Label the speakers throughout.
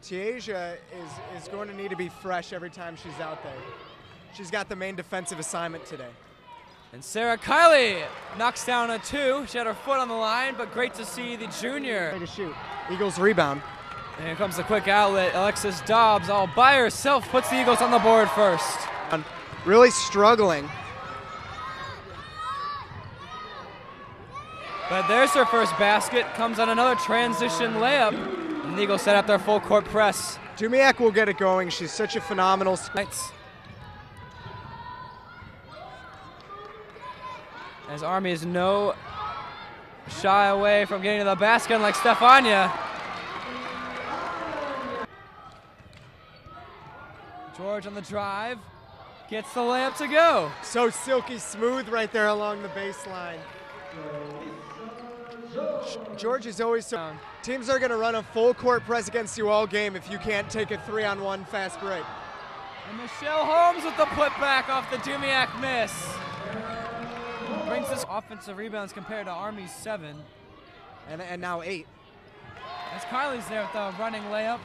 Speaker 1: Tiaja is going to need to be fresh every time she's out there. She's got the main defensive assignment today.
Speaker 2: And Sarah Kiley knocks down a 2. She had her foot on the line, but great to see the junior.
Speaker 1: Way to shoot. Eagles rebound.
Speaker 2: And here comes the quick outlet. Alexis Dobbs all by herself puts the Eagles on the board first.
Speaker 1: Really struggling.
Speaker 2: But there's her first basket. Comes on another transition layup. And the Eagles set up their full court press.
Speaker 1: Dumiak will get it going. She's such a phenomenal.
Speaker 2: As Army is no shy away from getting to the basket like Stefania. George on the drive, gets the layup to go.
Speaker 1: So silky smooth right there along the baseline. George is always so. Teams are going to run a full court press against you all game if you can't take a 3-on-1 fast break.
Speaker 2: And Michelle Holmes with the putback off the Dumiak miss. Brings us offensive rebounds compared to Army's 7.
Speaker 1: And now 8.
Speaker 2: As Kylie's there with the running layup.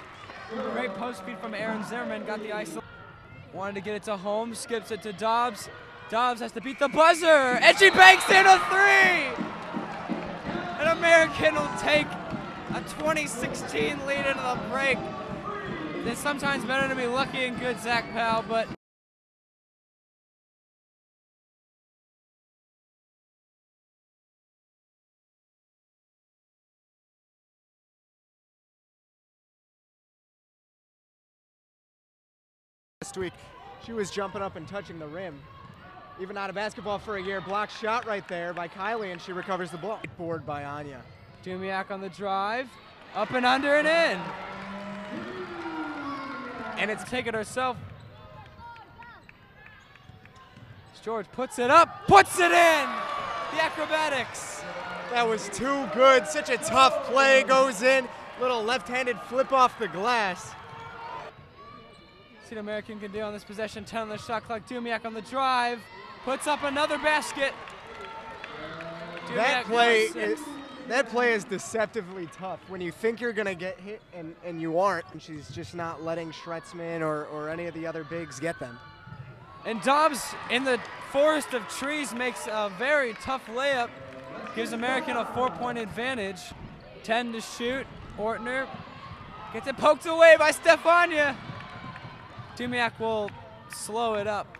Speaker 2: Great post feed from Aaron Zimmerman, got the isolation. Wanted to get it to Holmes, skips it to Dobbs. Dobbs has to beat the buzzer, and she banks in a 3! An American will take a 2016 lead into the break. It's sometimes better to be lucky and good, Zach Powell, but
Speaker 1: last week, she was jumping up and touching the rim. Even out of basketball for a year, blocked shot right there by Kylie, and she recovers the ball. Board by Anya.
Speaker 2: Dumiak on the drive, up and under and in. And it's taken herself. George puts it up, puts it in! The acrobatics.
Speaker 1: That was too good, such a tough play, goes in. Little left-handed flip off the glass.
Speaker 2: See what American can do on this possession. 10 on the shot clock. Dumiak on the drive. Puts up another basket.
Speaker 1: That play is deceptively tough. When you think you're going to get hit and you aren't, and she's just not letting Schretzman or any of the other bigs get them.
Speaker 2: And Dobbs in the forest of trees makes a very tough layup. Gives American a 4-point advantage. 10 to shoot. Ortner gets it poked away by Stefania. Dumiak will slow it up.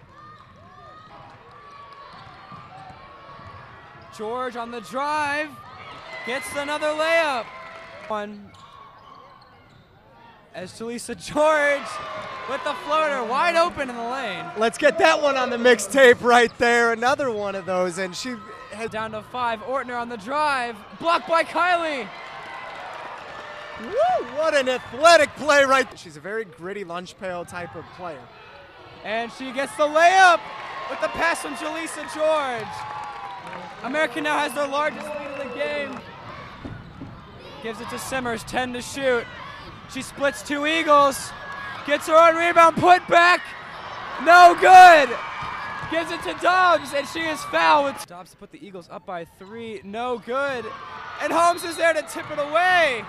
Speaker 2: George on the drive, gets another layup. One. As Jaleesa George with the floater wide open in the lane.
Speaker 1: Let's get that one on the mixtape right there. Another one of those, and she
Speaker 2: head down to 5. Ortner on the drive, blocked by Kylie.
Speaker 1: Woo, what an athletic play right there. She's a very gritty lunch pail type of player.
Speaker 2: And she gets the layup with the pass from Jaleesa George. American now has their largest lead of the game. Gives it to Simmers, 10 to shoot. She splits 2 Eagles. Gets her own rebound, put back. No good. Gives it to Dobbs, and she is fouled. Dobbs to put the Eagles up by 3, no good. And Holmes is there to tip it away.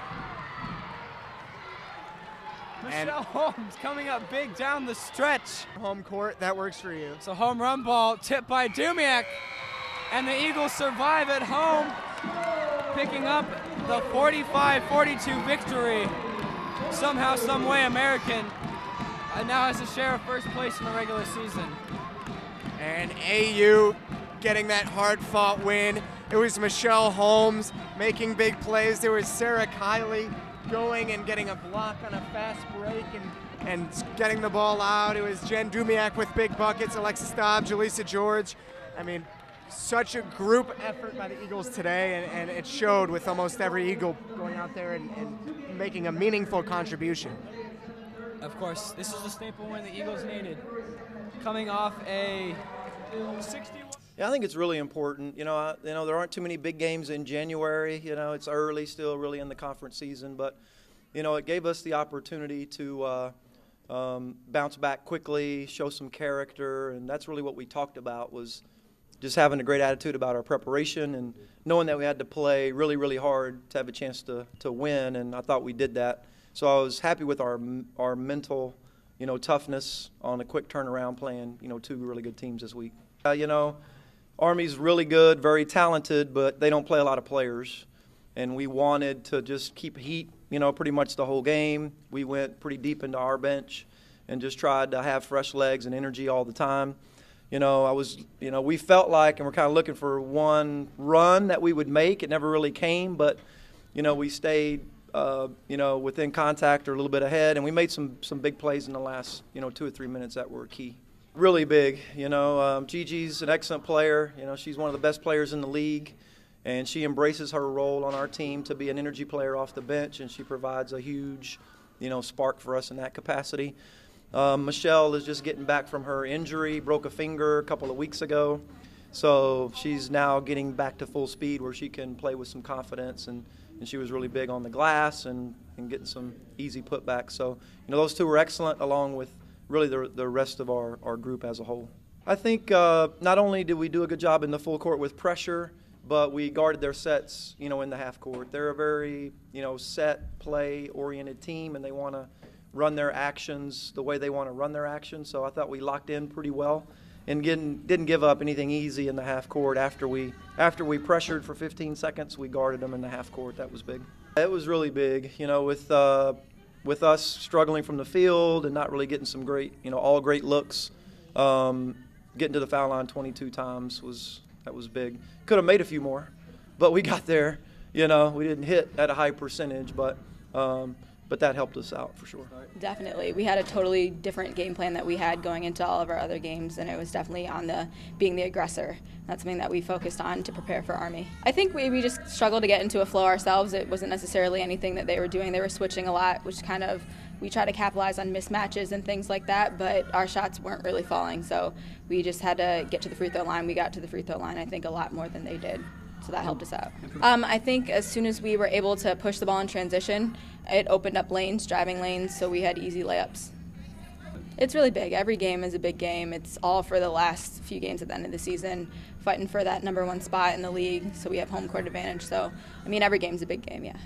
Speaker 2: Michelle Holmes coming up big down the stretch.
Speaker 1: Home court, that works for you.
Speaker 2: So home run ball tipped by Dumiak. And the Eagles survive at home, picking up the 45-42 victory. Somehow, some way, American now has a share of first place in the regular season.
Speaker 1: And AU getting that hard-fought win. It was Michelle Holmes making big plays. There was Sarah Kiley going and getting a block on a fast break and getting the ball out. It was Jen Dumiak with big buckets, Alexis Dobbs, Jaleesa George. I mean, such a group effort by the Eagles today, and it showed with almost every Eagle going out there and making a meaningful contribution.
Speaker 2: Of course, this is the staple win the Eagles needed. Coming off a 61.
Speaker 3: Yeah, I think it's really important. There aren't too many big games in January. It's early still, really in the conference season, but it gave us the opportunity to bounce back quickly, show some character, and that's really what we talked about, was just having a great attitude about our preparation and knowing that we had to play really, really hard to have a chance to win, and I thought we did that. So I was happy with our mental, toughness on a quick turnaround playing, two really good teams this week. Army's really good, very talented, but they don't play a lot of players. And we wanted to just keep heat, pretty much the whole game. We went pretty deep into our bench and just tried to have fresh legs and energy all the time. We felt like, and we're kind of looking for one run that we would make. It never really came, but, we stayed, within contact or a little bit ahead, and we made some big plays in the last, 2 or 3 minutes that were key. Really big, Gigi's an excellent player. She's one of the best players in the league, and she embraces her role on our team to be an energy player off the bench, and she provides a huge, spark for us in that capacity. Michelle is just getting back from her injury, broke a finger a couple of weeks ago. So she's now getting back to full speed where she can play with some confidence, and she was really big on the glass and getting some easy putbacks. So, those two were excellent, along with really the rest of our group as a whole. I think not only did we do a good job in the full court with pressure, but we guarded their sets, in the half court. They're a very, set play-oriented team, and they want to run their actions the way they want to run their actions. So I thought we locked in pretty well and didn't give up anything easy in the half court. After we pressured for 15 seconds, we guarded them in the half court. That was big. It was really big, with us struggling from the field and not really getting some great, all great looks. Getting to the foul line 22 times that was big. Could have made a few more, but we got there. We didn't hit at a high percentage, but that helped us out for sure.
Speaker 4: Definitely. We had a totally different game plan that we had going into all of our other games, and it was definitely on being the aggressor. That's something that we focused on to prepare for Army. I think we just struggled to get into a flow ourselves. It wasn't necessarily anything that they were doing. They were switching a lot, which we try to capitalize on mismatches and things like that, but our shots weren't really falling, so we just had to get to the free throw line. We got to the free throw line, I think, a lot more than they did. So that helped us out. I think as soon as we were able to push the ball in transition, it opened up lanes, driving lanes, so we had easy layups. It's really big. Every game is a big game. It's all for the last few games at the end of the season, fighting for that #1 spot in the league, so we have home court advantage. So, every game's a big game, yeah.